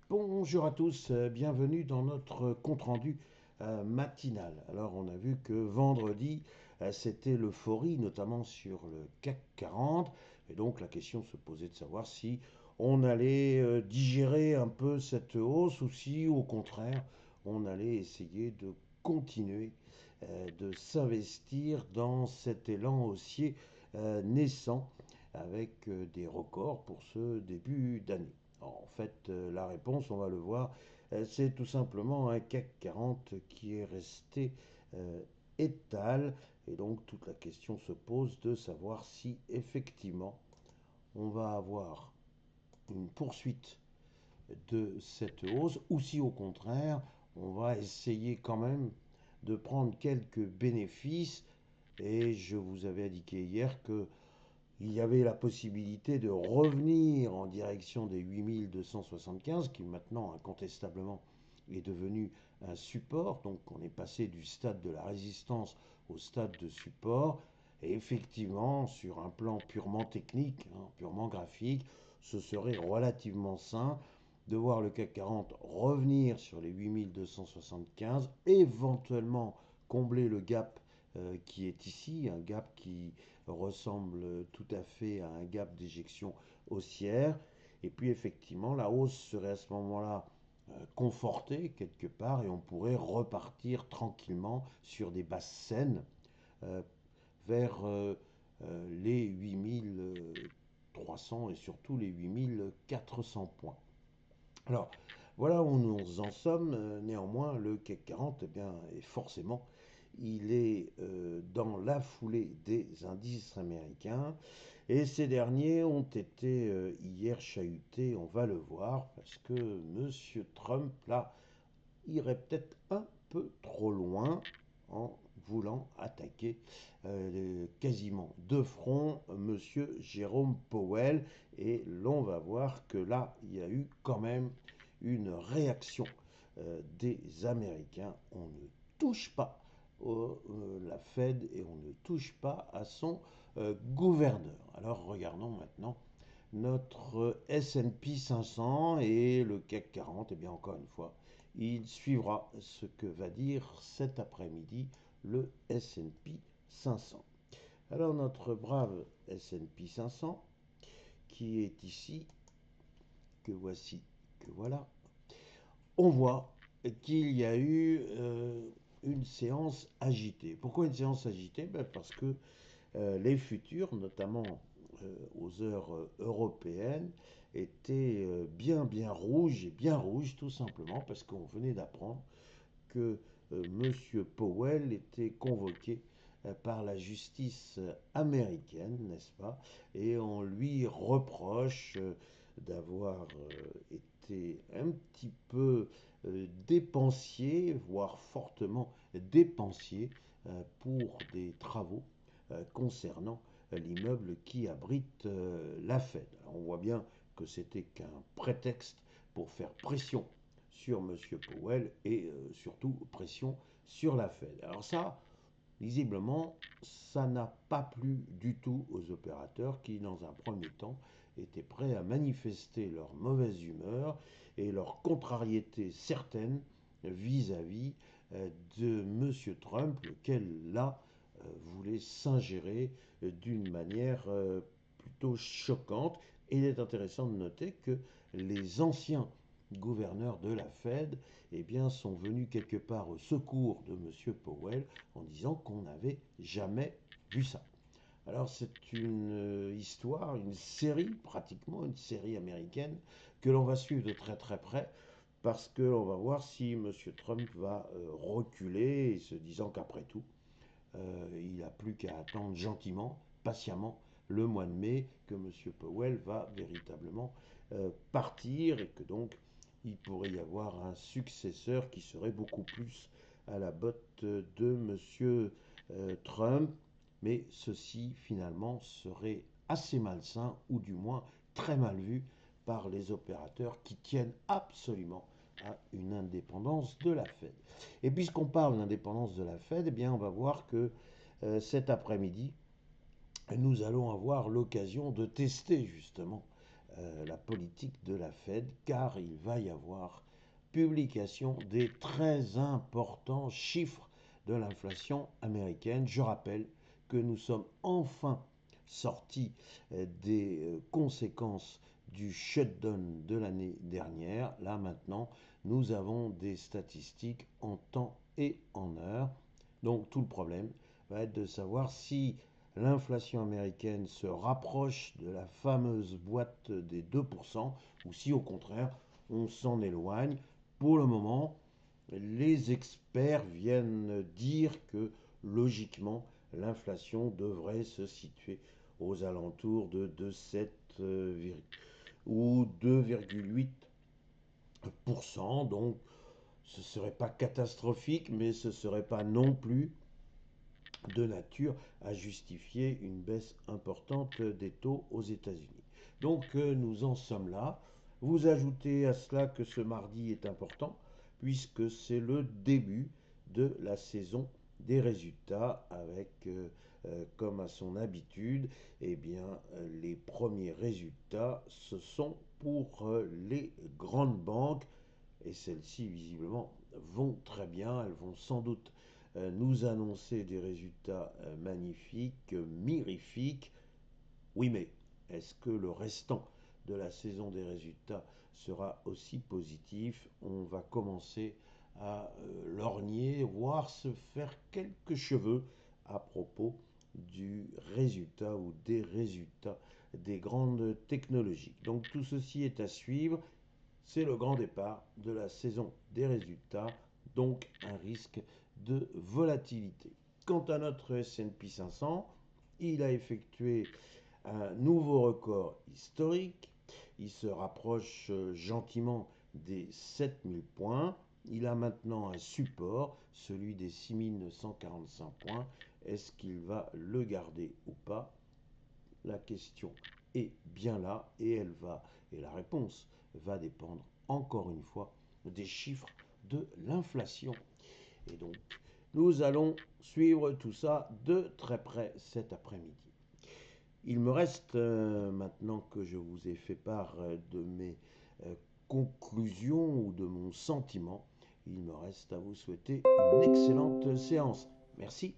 Bonjour à tous, bienvenue dans notre compte-rendu matinal. Alors on a vu que vendredi, c'était l'euphorie, notamment sur le CAC 40, et donc la question se posait de savoir si on allait digérer un peu cette hausse ou si au contraire on allait essayer de continuer de s'investir dans cet élan haussier naissant avec des records pour ce début d'année. En fait, la réponse, on va le voir, c'est tout simplement un CAC 40 qui est resté euh, étal. Et donc, toute la question se pose de savoir si effectivement on va avoir une poursuite de cette hausse ou si au contraire on va essayer quand même de prendre quelques bénéfices. Et je vous avais indiqué hier que il y avait la possibilité de revenir en direction des 8275, qui maintenant incontestablement est devenu un support. Donc on est passé du stade de la résistance au stade de support. Et effectivement, sur un plan purement technique, purement graphique, ce serait relativement sain de voir le CAC 40 revenir sur les 8275, éventuellement combler le gap qui est ici, un gap qui ressemble tout à fait à un gap d'éjection haussière. Et puis effectivement, la hausse serait à ce moment-là confortée quelque part et on pourrait repartir tranquillement sur des basses saines euh, vers les 8300 et surtout les 8400 points. Alors, voilà où nous en sommes. Néanmoins, le CAC 40, eh bien, est forcément, il est dans la foulée des indices américains. Et ces derniers ont été hier chahutés, on va le voir, parce que M. Trump, là, irait peut-être un peu trop loin en voulant attaquer quasiment de front M. Jérôme Powell. Et l'on va voir que là, il y a eu quand même une réaction des Américains. On ne touche pas la Fed et on ne touche pas à son gouverneur. Alors regardons maintenant notre S&P 500 et le CAC 40. Et bien encore une fois, il suivra ce que va dire cet après-midi le S&P 500. Alors notre brave S&P 500 qui est ici, que voici, que voilà, on voit qu'il y a eu une séance agitée. Pourquoi une séance agitée? Parce que les futurs, notamment aux heures européennes, étaient bien rouges, et bien rouges tout simplement parce qu'on venait d'apprendre que M. Powell était convoqué par la justice américaine, n'est-ce pas? Et on lui reproche d'avoir été un petit peu dépensier, voire fortement dépensier pour des travaux concernant l'immeuble qui abrite la Fed. Alors, on voit bien que c'était qu'un prétexte pour faire pression sur M. Powell et surtout pression sur la Fed. Alors ça, visiblement, ça n'a pas plu du tout aux opérateurs qui, dans un premier temps, étaient prêts à manifester leur mauvaise humeur et leur contrariété certaine vis-à-vis de M. Trump, lequel, là, voulait s'ingérer d'une manière plutôt choquante. Et il est intéressant de noter que les anciens gouverneurs de la Fed eh bien, sont venus quelque part au secours de M. Powell en disant qu'on n'avait jamais vu ça. Alors c'est une histoire, une série, pratiquement une série américaine, que l'on va suivre de très très près, parce que l'on va voir si M. Trump va reculer, se disant qu'après tout, il n'a plus qu'à attendre gentiment, patiemment, le mois de mai, que M. Powell va véritablement partir et que donc il pourrait y avoir un successeur qui serait beaucoup plus à la botte de M. Trump. Mais ceci finalement serait assez malsain ou du moins très mal vu par les opérateurs qui tiennent absolument à une indépendance de la Fed. Et puisqu'on parle d'indépendance de la Fed, eh bien on va voir que cet après-midi, nous allons avoir l'occasion de tester justement la politique de la Fed, car il va y avoir publication des très importants chiffres de l'inflation américaine. Je rappelle que nous sommes enfin sortis des conséquences du shutdown de l'année dernière. Là maintenant, nous avons des statistiques en temps et en heure. Donc tout le problème va être de savoir si l'inflation américaine se rapproche de la fameuse boîte des 2% ou si au contraire on s'en éloigne. Pour le moment, les experts viennent dire que logiquement l'inflation devrait se situer aux alentours de 2,7 ou 2,8%. Donc ce ne serait pas catastrophique, mais ce ne serait pas non plus de nature à justifier une baisse importante des taux aux États-Unis. Donc nous en sommes là. Vous ajoutez à cela que ce mardi est important puisque c'est le début de la saison des résultats avec, comme à son habitude, eh bien, les premiers résultats, ce sont pour les grandes banques et celles-ci visiblement vont très bien, elles vont sans doute nous annoncer des résultats magnifiques, mirifiques. Oui, mais est-ce que le restant de la saison des résultats sera aussi positif? On va commencer à lorgner, voire se faire quelques cheveux à propos du résultat ou des résultats des grandes technologies. Donc tout ceci est à suivre. C'est le grand départ de la saison des résultats, donc un risque de volatilité. Quant à notre S&P 500, il a effectué un nouveau record historique. Il se rapproche gentiment des 7000 points. Il a maintenant un support, celui des 6945 points. Est-ce qu'il va le garder ou pas? La question est bien là et la réponse va dépendre encore une fois des chiffres de l'inflation. Et donc, nous allons suivre tout ça de très près cet après-midi. Il me reste, maintenant que je vous ai fait part de mes conclusions ou de mon sentiment, il me reste à vous souhaiter une excellente séance. Merci.